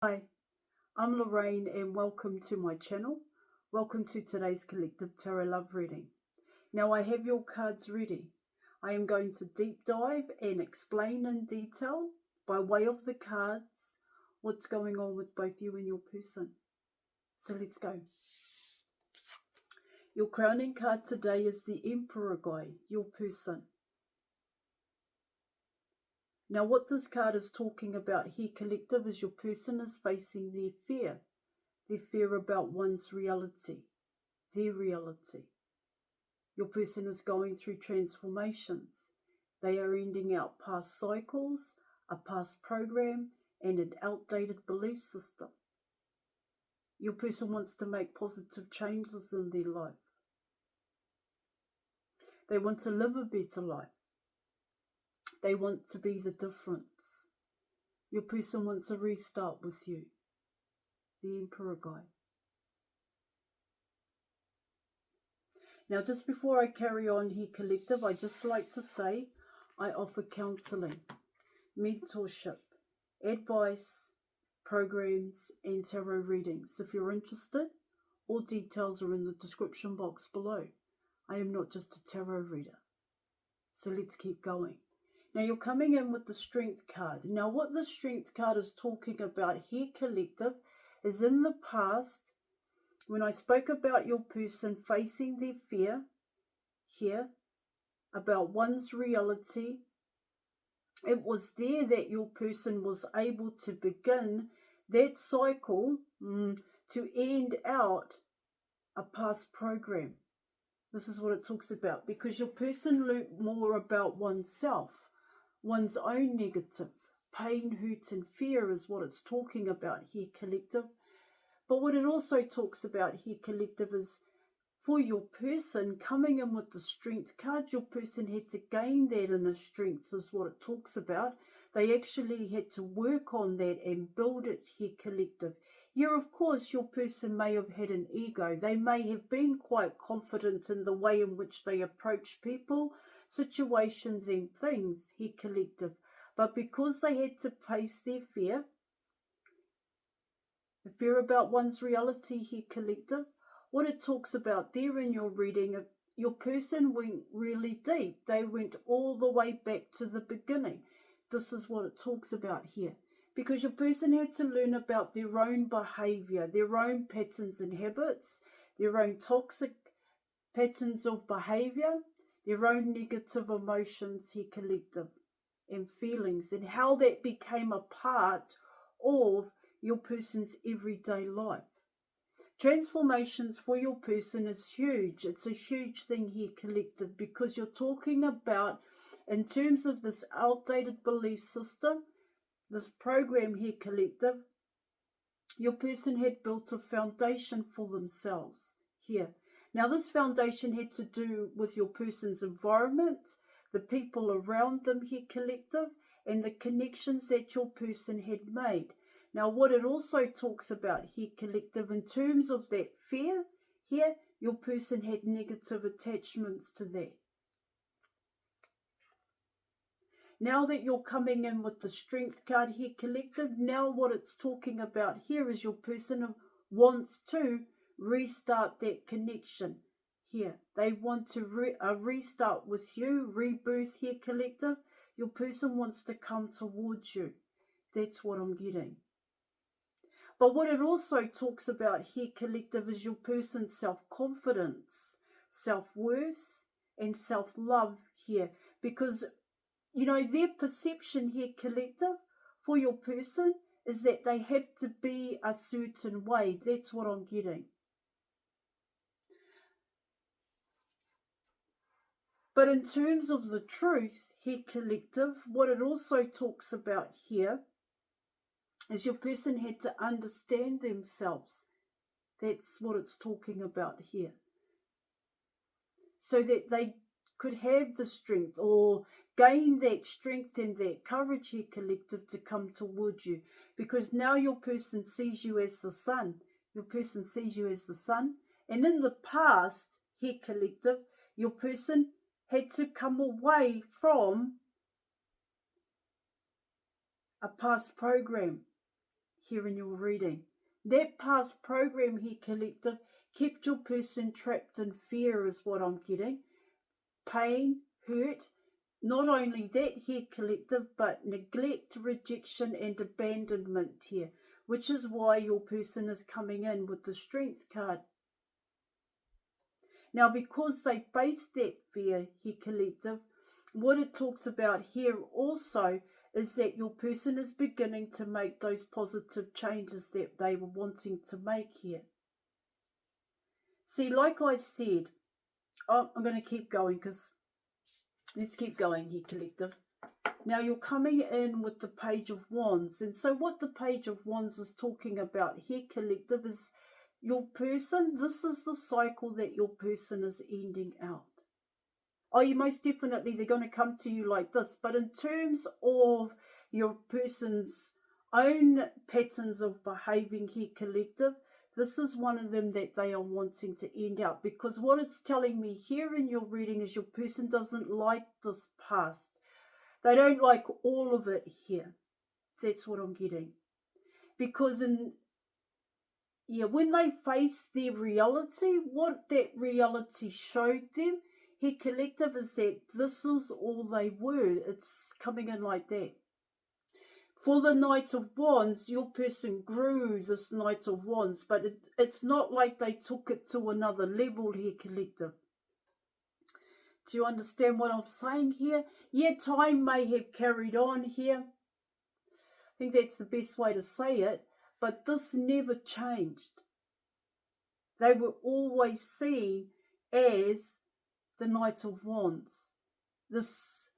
Hi, I'm Lorraine and welcome to my channel. Welcome to today's Collective Tarot Love reading. Now I have your cards ready. I am going to deep dive and explain in detail by way of the cards what's going on with both you and your person. So let's go. Your crowning card today is the Emperor guy, your person. Now what this card is talking about here, collective, is your person is facing their fear about one's reality, their reality. Your person is going through transformations. They are ending out past cycles, a past program, and an outdated belief system. Your person wants to make positive changes in their life. They want to live a better life. They want to be the difference. Your person wants a restart with you, the Emperor guy. Now, just before I carry on here, collective, I just like to say I offer counselling, mentorship, advice, programs, and tarot readings. If you're interested, all details are in the description box below. I am not just a tarot reader. So let's keep going. Now you're coming in with the Strength card. Now what the Strength card is talking about here, collective, is in the past, when I spoke about your person facing their fear here, about one's reality, it was there that your person was able to begin that cycle to end out a past program. This is what it talks about, because your person learned more about oneself, one's own negative pain, hurt, and fear is what it's talking about here, collective. But what it also talks about here, collective, is for your person coming in with the Strength card, your person had to gain that inner strength is what it talks about. They actually had to work on that and build it here, collective. Yeah, of course, your person may have had an ego. They may have been quite confident in the way in which they approach people, situations and things here, collective. But because they had to face their fear, the fear about one's reality here, collective, what it talks about there in your reading, your person went really deep. They went all the way back to the beginning. This is what it talks about here. Because your person had to learn about their own behavior, their own patterns and habits, their own toxic patterns of behavior, their own negative emotions here, collective, and feelings, and how that became a part of your person's everyday life. Transformations for your person is huge. It's a huge thing here, collective, because you're talking about, in terms of this outdated belief system, this program here, collective, your person had built a foundation for themselves here. Now, this foundation had to do with your person's environment, the people around them here, collective, and the connections that your person had made. Now, what it also talks about here, collective, in terms of that fear here, your person had negative attachments to that. Now that you're coming in with the Strength card here, collective, now what it's talking about here is your person wants to restart that connection here. They want to restart with you, rebirth here, collective. Your person wants to come towards you. That's what I'm getting. But what it also talks about here, collective, is your person's self-confidence, self-worth, and self-love here. Because, you know, their perception here, collective, for your person is that they have to be a certain way. That's what I'm getting. But in terms of the truth here, collective, what it also talks about here is your person had to understand themselves. That's what it's talking about here. So that they could have the strength, or gain that strength and that courage here, collective, to come towards you. Because now your person sees you as the sun. Your person sees you as the sun. And in the past here, collective, your person had to come away from a past program here in your reading. That past program here, collective, kept your person trapped in fear is what I'm getting. Pain, hurt. Not only that here, collective, but neglect, rejection and abandonment here, which is why your person is coming in with the Strength card. Now, because they faced that fear here, collective, what it talks about here also is that your person is beginning to make those positive changes that they were wanting to make here. See, like I said, I'm going to keep going because let's keep going here, collective. Now, you're coming in with the Page of Wands. And so what the Page of Wands is talking about here, collective, is your person. This is the cycle that your person is ending out. Oh, you most definitely, they're going to come to you like this. But in terms of your person's own patterns of behaving here, collective, this is one of them that they are wanting to end out. Because what it's telling me here in your reading is your person doesn't like this past. They don't like all of it here. That's what I'm getting. Because when they face their reality, what that reality showed them, here, collective, is that this is all they were. It's coming in like that. For the Knight of Wands, your person grew this Knight of Wands, but it's not like they took it to another level here, collective. Do you understand what I'm saying here? Yeah, time may have carried on here. I think that's the best way to say it, but this never changed. They were always seen as the Knight of Wands. This,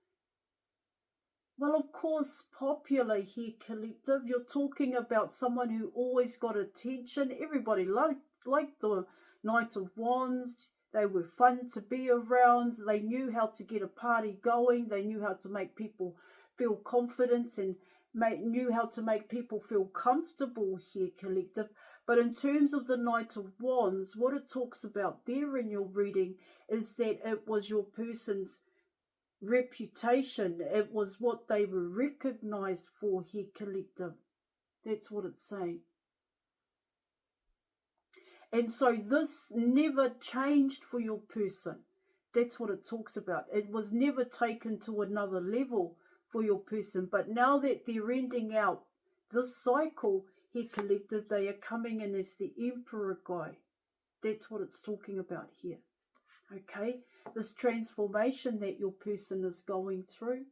well, of course, popular here, collective. You're talking about someone who always got attention. Everybody liked the Knight of Wands. They were fun to be around. They knew how to get a party going. They knew how to make people feel confident and knew how to make people feel comfortable here, collective. But in terms of the Knight of Wands, what it talks about there in your reading is that it was your person's reputation. It was what they were recognized for here, collective. That's what it's saying. And so this never changed for your person. That's what it talks about. It was never taken to another level for your person. But now that they're ending out this cycle here, collective, they are coming in as the Emperor guy. That's what it's talking about here. Okay? This transformation that your person is going through.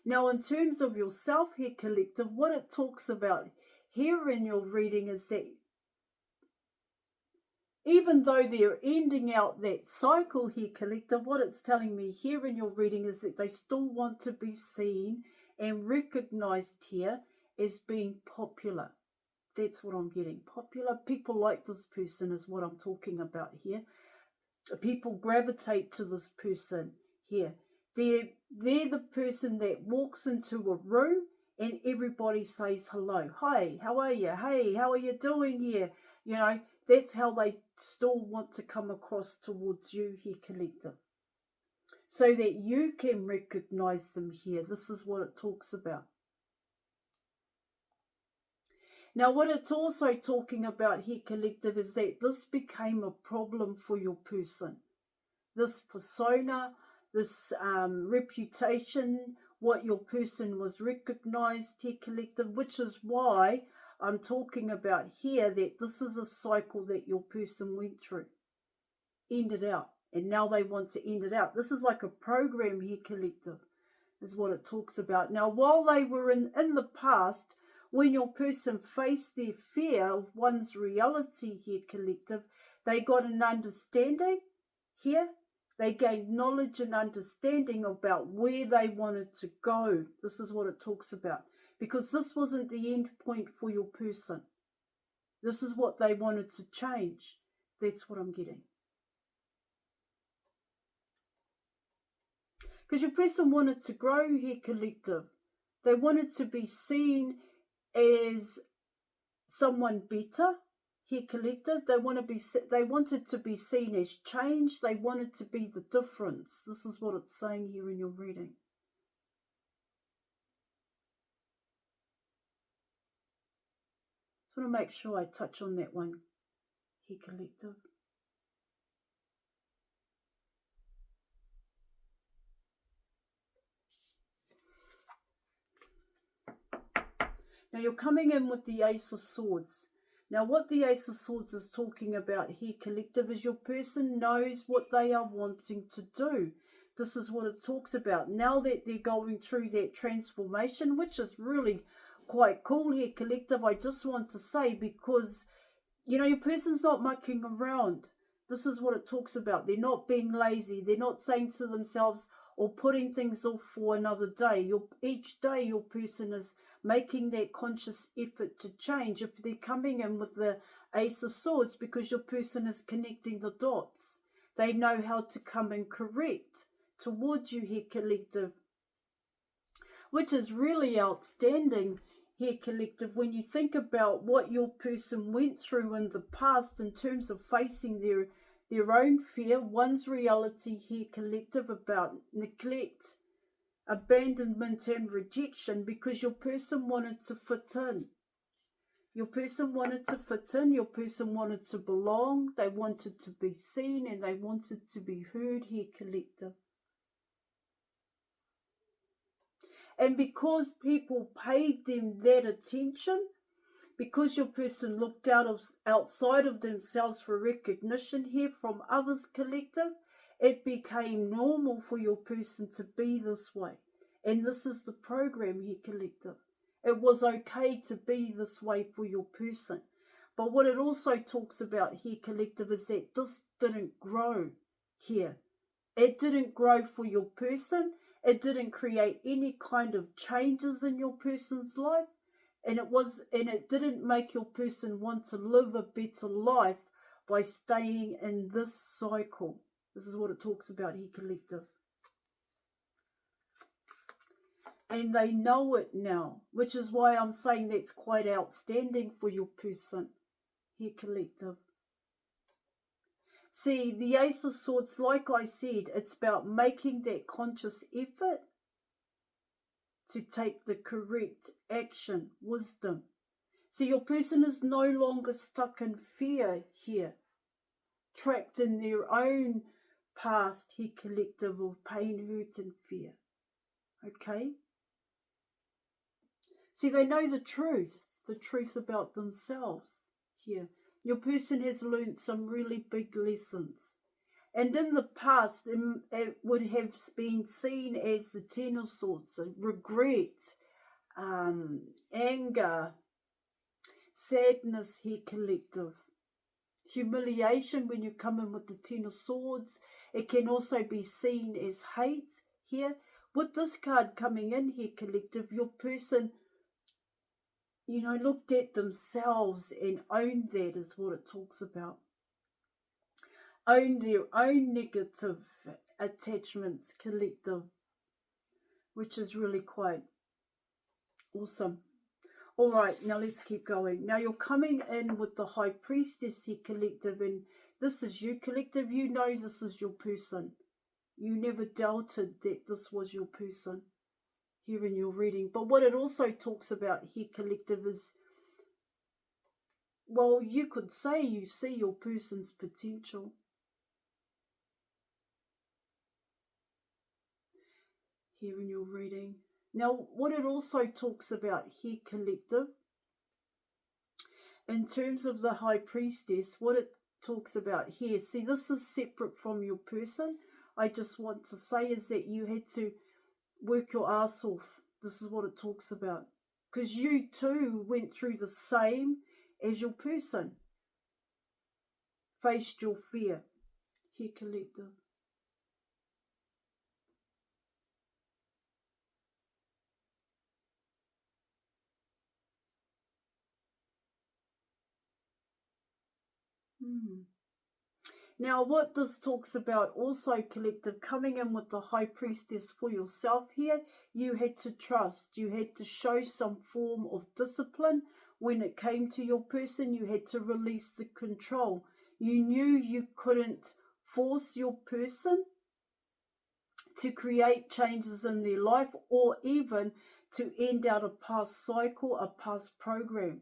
Now, in terms of yourself here, collective, what it talks about here in your reading is that even though they're ending out that cycle here, collective, what it's telling me here in your reading is that they still want to be seen and recognized here as being popular. That's what I'm getting. Popular. People like this person is what I'm talking about here. People gravitate to this person here. They're the person that walks into a room and everybody says hello. Hi, how are you? Hey, how are you doing here? You know, that's how they still want to come across towards you here, collective. So that you can recognize them here. This is what it talks about. Now, what it's also talking about here, collective, is that this became a problem for your person. This persona, this reputation, what your person was recognized here, collective, which is why I'm talking about here that this is a cycle that your person went through, ended out, and now they want to end it out. This is like a program here, collective, is what it talks about. Now, while they were in the past, when your person faced their fear of one's reality here, collective, they got an understanding here. They gained knowledge and understanding about where they wanted to go. This is what it talks about. Because this wasn't the end point for your person. This is what they wanted to change. That's what I'm getting. Because your person wanted to grow here, collective. They wanted to be seen as someone better here collective, they wanted to be seen as change. They wanted to be the difference. This is what it's saying here in your reading. Just want to make sure I touch on that one. Here collective. Now you're coming in with the Ace of Swords. Now what the Ace of Swords is talking about here, collective, is your person knows what they are wanting to do. This is what it talks about. Now that they're going through that transformation, which is really quite cool here, collective, I just want to say, because, you know, your person's not mucking around. This is what it talks about. They're not being lazy. They're not saying to themselves or putting things off for another day. Each day your person is making that conscious effort to change. If they're coming in with the Ace of Swords, because your person is connecting the dots. They know how to come and correct towards you here, collective, which is really outstanding here, collective, when you think about what your person went through in the past in terms of facing their own fear. One's reality here, collective, about neglect, abandonment and rejection, because your person wanted to fit in. Your person wanted to fit in. Your person wanted to belong. They wanted to be seen and they wanted to be heard here, collective. And because people paid them that attention, because your person looked outside of themselves for recognition here from others, collective, it became normal for your person to be this way. And this is the program here, collective. It was okay to be this way for your person. But what it also talks about here, collective, is that this didn't grow here. It didn't grow for your person. It didn't create any kind of changes in your person's life. And it didn't make your person want to live a better life by staying in this cycle. This is what it talks about here, collective. And they know it now, which is why I'm saying that's quite outstanding for your person here, collective. See, the Ace of Swords, like I said, it's about making that conscious effort to take the correct action, wisdom. See, your person is no longer stuck in fear here, trapped in their own past here, collective, of pain, hurt and fear. Okay? See, they know the truth about themselves here. Your person has learned some really big lessons. And in the past, it would have been seen as the Ten of Swords, regret, anger, sadness here, collective. Humiliation when you come in with the Ten of Swords. It can also be seen as hate here. With this card coming in here, collective, your person, looked at themselves and owned that, is what it talks about. Own their own negative attachments, collective, which is really quite awesome. All right, now let's keep going. Now you're coming in with the High Priestess here, collective, and this is you, collective. You know this is your person. You never doubted that this was your person here in your reading. But what it also talks about here, collective, is, well, you could say you see your person's potential. Here in your reading. Now, what it also talks about here, collective, in terms of the High Priestess, what it talks about here, see, this is separate from your person. I just want to say is that you had to work your ass off. This is what it talks about. Because you too went through the same as your person. Faced your fear. Here, collective. Now, what this talks about also, collective, coming in with the High Priestess for yourself here, you had to trust. You had to show some form of discipline when it came to your person, you had to release the control. You knew you couldn't force your person to create changes in their life, or even to end out a past cycle, a past program.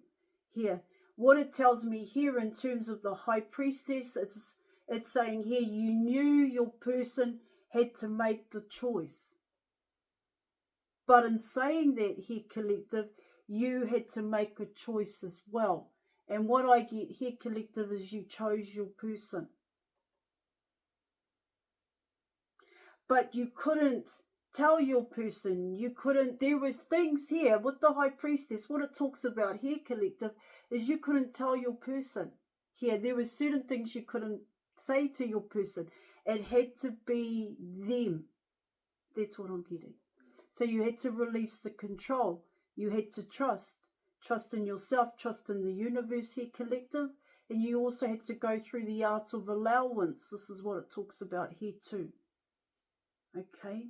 Here, what it tells me here in terms of the high priestess, it's saying here, you knew your person had to make the choice. But in saying that here, collective, you had to make a choice as well. And what I get here, collective, is you chose your person. But you couldn't tell your person, there was things here with the high priestess, what it talks about here, collective, is you couldn't tell your person. Here, there were certain things you couldn't say to your person. It had to be them. That's what I'm getting. So you had to release the control. You had to trust in yourself, trust in the universe here, collective. And you also had to go through the art of allowance. This is what it talks about here too. Okay.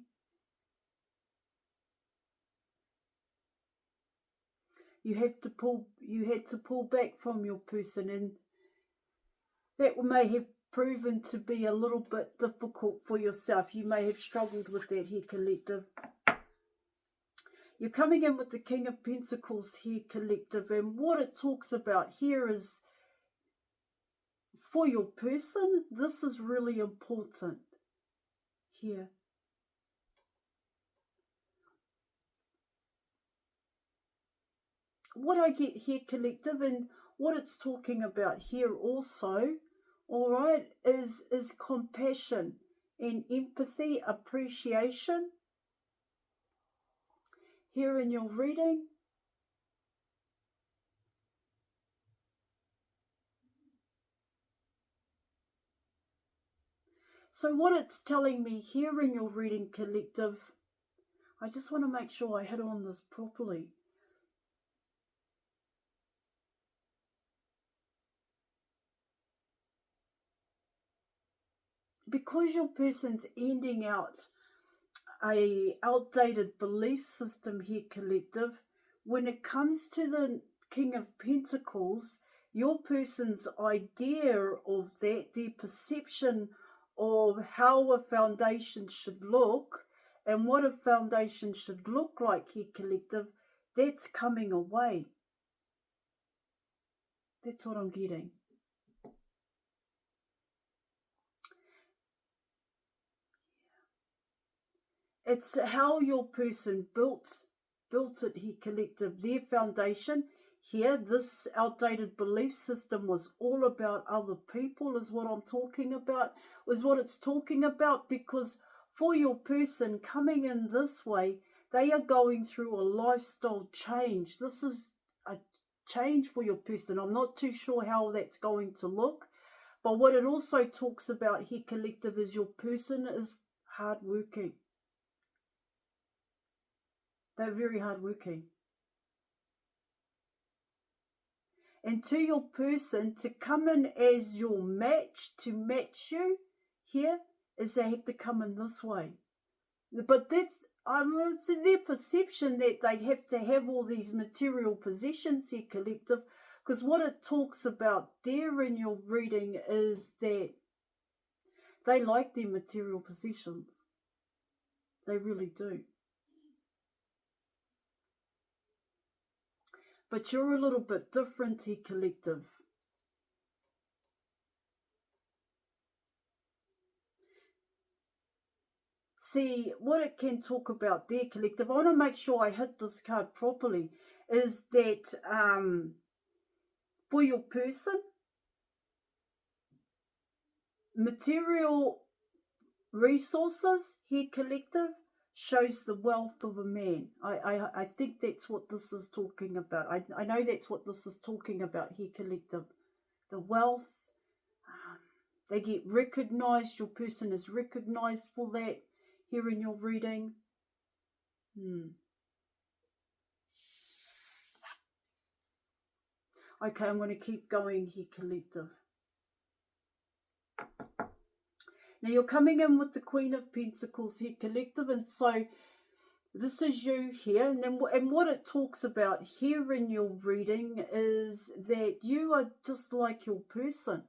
You had to pull back from your person, and that may have proven to be a little bit difficult for yourself. You may have struggled with that here, collective. You're coming in with the King of Pentacles here, collective, and what it talks about here is, for your person, this is really important here. What I get here, collective, and what it's talking about here also, all right, is compassion and empathy, appreciation. Here in your reading, so what it's telling me here in your reading, collective, I just want to make sure I hit on this properly. Because your person's ending out a outdated belief system here, collective, when it comes to the King of Pentacles, your person's idea of that, their perception of how a foundation should look and what a foundation should look like here, collective, that's coming away. That's what I'm getting. It's how your person built it here, collective, their foundation. Here, this outdated belief system was all about other people, is what I'm talking about, was what it's talking about, because for your person coming in this way, they are going through a lifestyle change. This is a change for your person. I'm not too sure how that's going to look, but what it also talks about here, collective, is your person is hardworking. They're very hardworking. And to your person, to come in as your match, to match you here, is they have to come in this way. But that's it's their perception that they have to have all these material possessions here, collective, because what it talks about there in your reading is that they like their material possessions. They really do. But you're a little bit different here, collective. See, what it can talk about there, collective, I want to make sure I hit this card properly, is that for your person, material resources here, collective, shows the wealth of a man. I think that's what this is talking about. I know that's what this is talking about here, collective. The wealth, they get recognized. Your person is recognized for that here in your reading. Okay, I'm going to keep going here, collective. Now you're coming in with the Queen of Pentacles here, collective, and so This is you here, and what it talks about here in your reading is that you are just like your person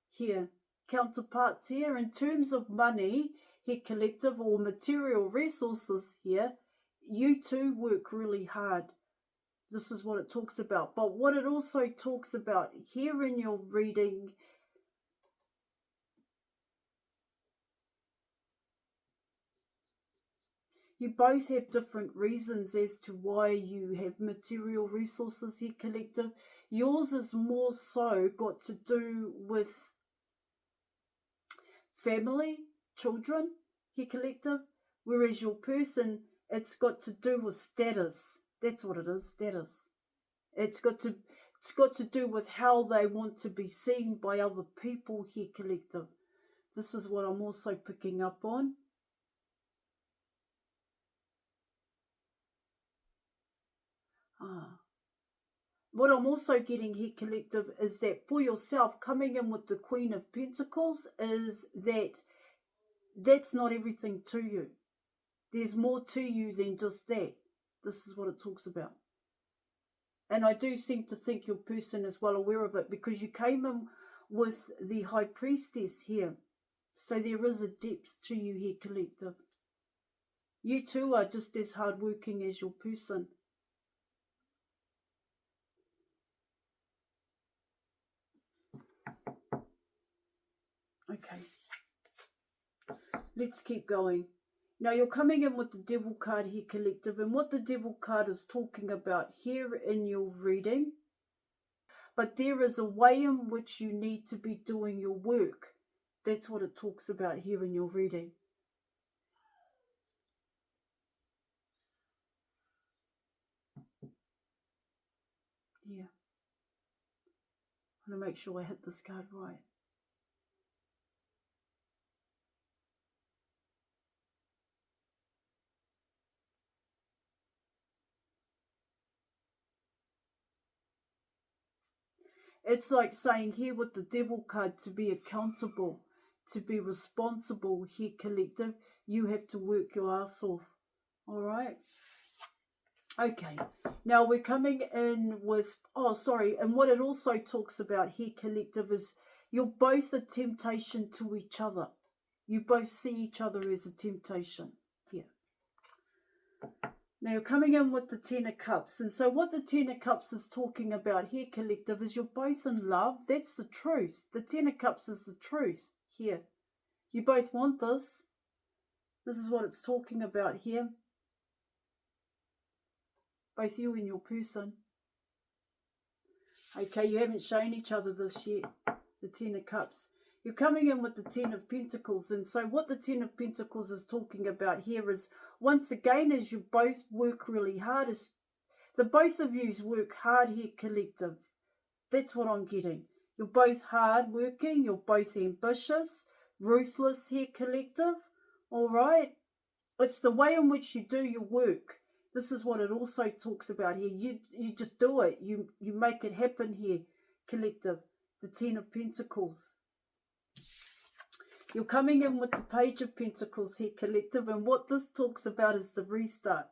here, counterparts here. In terms of money, here collective or material resources here, you too work really hard. This is what it talks about. But what it also talks about here in your reading, you both have different reasons as to why you have material resources here, collective. Yours is more so got to do with family, children, here, collective. Whereas your person, it's got to do with status. That's what it is, status. It's got to do with how they want to be seen by other people here, collective. This is what I'm also picking up on. What I'm also getting here, collective, is that for yourself, coming in with the Queen of Pentacles, is that that's not everything to you. There's more to you than just that. This is what it talks about. And I do seem to think your person is well aware of it, because you came in with the High Priestess here. So there is a depth to you here, collective. You too are just as hardworking as your person. Okay. Let's keep going. Now you're coming in with the Devil card here, collective, and what the Devil card is talking about here in your reading. But there is a way in which you need to be doing your work. That's what it talks about here in your reading. Yeah. I want to make sure I hit this card right. It's like saying here with the Devil card, to be accountable, to be responsible here, collective, you have to work your ass off. All right? Okay. Now we're coming in with, and what it also talks about here, collective, is you're both a temptation to each other. You both see each other as a temptation here. Now you're coming in with the Ten of Cups. And so what the Ten of Cups is talking about here, collective, is you're both in love. That's the truth. The Ten of Cups is the truth here. You both want this. This is what it's talking about here. Both you and your person. Okay, you haven't shown each other this yet. The Ten of Cups. You're coming in with the Ten of Pentacles. And so what the Ten of Pentacles is talking about here is, once again, as you both work really hard, is the both of yous work hard here, collective. That's what I'm getting. You're both hard working. You're both ambitious, ruthless here, collective. All right? It's the way in which you do your work. This is what it also talks about here. You just do it. You make it happen here, collective. The Ten of Pentacles. You're coming in with the Page of Pentacles here, collective. And what this talks about is the restart.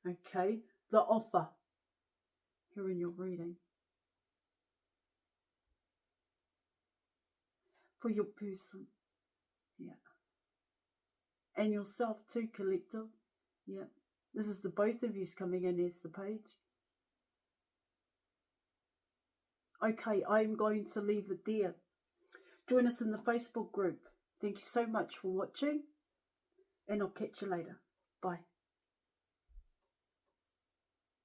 Okay. The offer. Here in your reading. For your person. Yeah. And yourself too, collective. Yeah. This is the both of yous coming in as the Page. Okay, I'm going to leave it there. Join us in the Facebook group. Thank you so much for watching, and I'll catch you later. Bye.